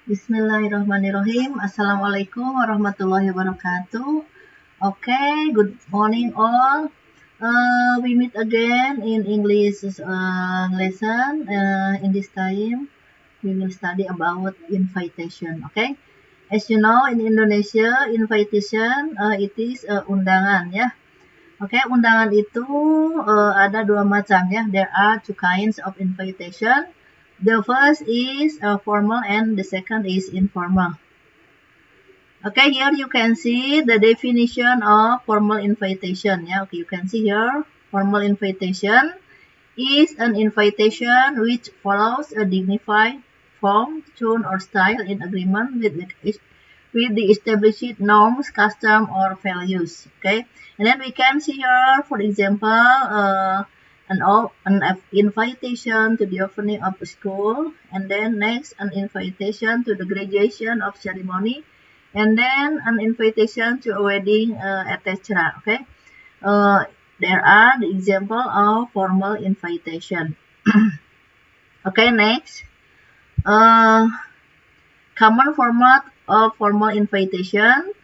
Bismillahirrahmanirrahim. Assalamualaikum warahmatullahi wabarakatuh. Okay, good morning all. We meet again in English lesson. In this time, we will study about invitation. Okay, as you know, in Indonesia, invitation it is undangan ya. Okay, undangan itu ada dua macam ya. There are two kinds of invitation. The first is formal and the second is informal. Okay, here you can see the definition of formal invitation. Yeah, okay, you can see here formal invitation is an invitation which follows a dignified form, tone, or style in agreement with the established norms, custom, or values. Okay, and then we can see here, for example, an invitation to the opening of a school, and then next an invitation to the graduation of ceremony, and then an invitation to a wedding, etc. Okay, there are the example of formal invitation. Okay, next, common format of formal invitation.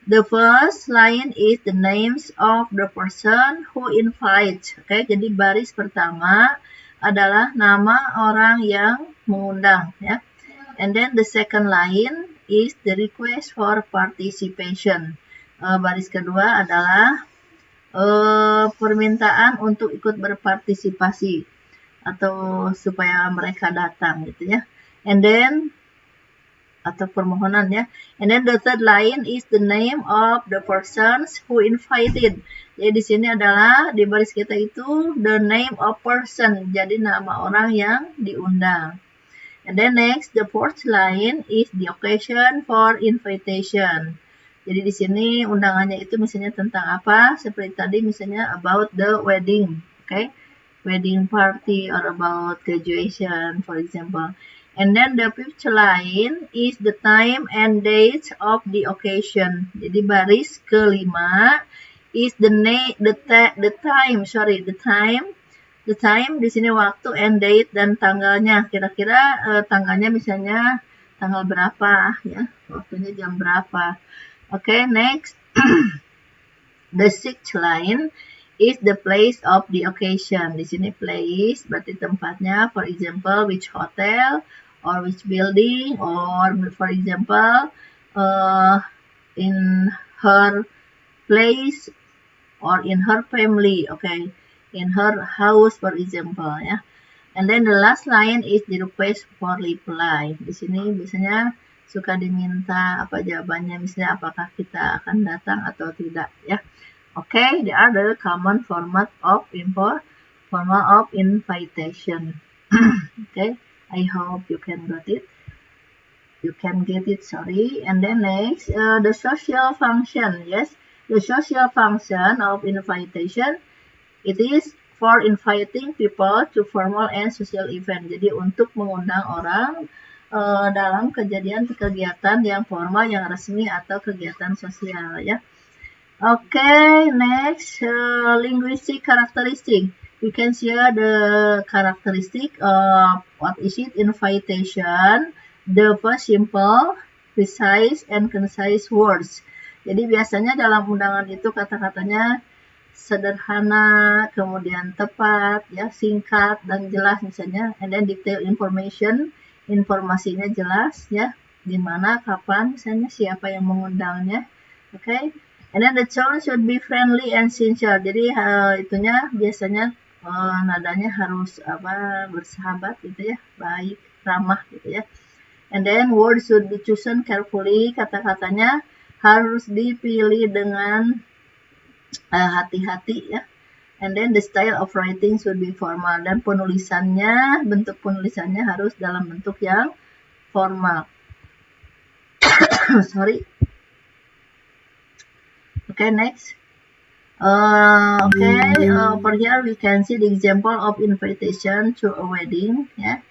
The first line is the names of the person who invites. Okay, jadi baris pertama adalah nama orang yang mengundang ya. And then the second line is the request for participation. Baris kedua adalah permintaan untuk ikut berpartisipasi atau supaya mereka datang gitu ya. And then atau permohonan ya. And then the third line is the name of the persons who invited. Jadi di sini adalah di baris kita itu the name of person. Jadi nama orang yang diundang. And then next the fourth line is the occasion for invitation. Jadi di sini undangannya itu misalnya tentang apa? Seperti tadi misalnya about the wedding, okay? Wedding party or about graduation, for example. And then the fifth line is the time and date of the occasion. Jadi baris kelima is the time di sini waktu and date dan tanggalnya. Kira-kira tanggalnya misalnya tanggal berapa ya? Waktunya jam berapa? Okay, next the sixth line is the place of the occasion. Di sini place berarti tempatnya, for example which hotel or which building, or for example in her place or in her family, okay, in her house for example ya. And then the last line is the request for reply. Di sini biasanya suka diminta apa jawabannya, misalnya apakah kita akan datang atau tidak ya. Okay, they are the common format of invitation. Okay, I hope you can get it. And then next, the social function. Yes, the social function of invitation, it is for inviting people to formal and social event. Jadi untuk mengundang orang dalam kegiatan yang formal, yang resmi atau kegiatan sosial ya. Okay, next, linguistic characteristic. You can see the characteristic of what is it? Invitation. The first simple, precise, and concise words. Jadi biasanya dalam undangan itu kata-katanya sederhana, kemudian tepat, ya, singkat dan jelas misalnya. And then detail information, informasinya jelas, ya, di mana, kapan, misalnya siapa yang mengundangnya. Okay. And then the tone should be friendly and sincere. Jadi itunya biasanya nadanya harus bersahabat gitu ya, baik, ramah gitu ya. And then words should be chosen carefully. Kata-katanya harus dipilih dengan hati-hati ya. And then the style of writing should be formal. Dan bentuk penulisannya harus dalam bentuk yang formal. Sorry. Okay, next. Over here we can see the example of invitation to a wedding. Yeah.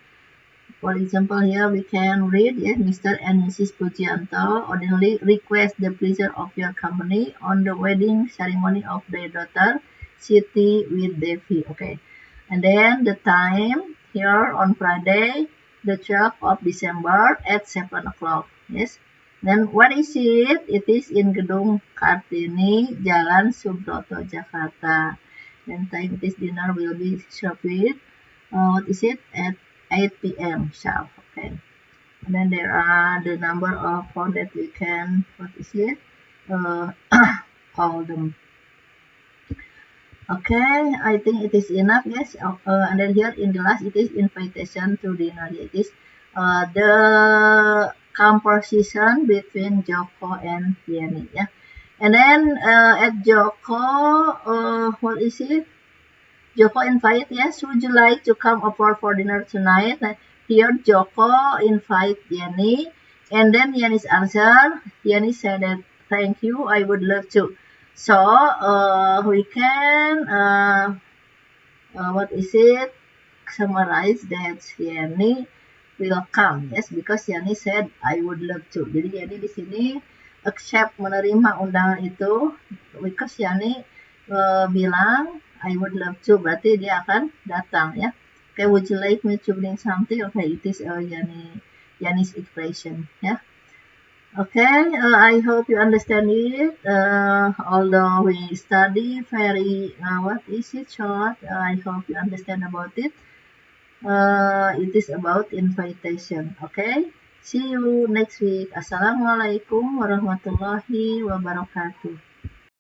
For example, here we can read, Mr. and Mrs. Pujianto ordinarily request the pleasure of your company on the wedding ceremony of their daughter, Siti with Devi. Okay. And then the time here on Friday, the 12th of December at 7 o'clock. Yes. Then what is it? It is in Gedung Kartini, Jalan Subroto, Jakarta. Then time it is dinner will be served what is it? At 8 p.m. sharp. Okay. And then there are the number of phone that we can, what is it? Call them. Okay, I think it is enough. Yes. And then here in the last, it is invitation to dinner. It is the composition between Joko and Yeni. Yeah. And then at Joko, what is it? Joko invite, yes, would you like to come over for dinner tonight? Here Joko invite Yeni, and then Yeni's answer, Yeni said that, thank you, I would love to. So, we can, what is it, summarize that Yeni will come, yes, because Yeni said, I would love to. Jadi Yeni di sini accept, menerima undangan itu, because Yeni bilang, I would love to, berarti dia akan datang ya. Okay, would you like me to bring something? Okay, it is Yani's expression ya. Okay, I hope you understand it. Although we study very, what is it short? I hope you understand about it. It is about invitation. Okay, see you next week. Assalamualaikum warahmatullahi wabarakatuh.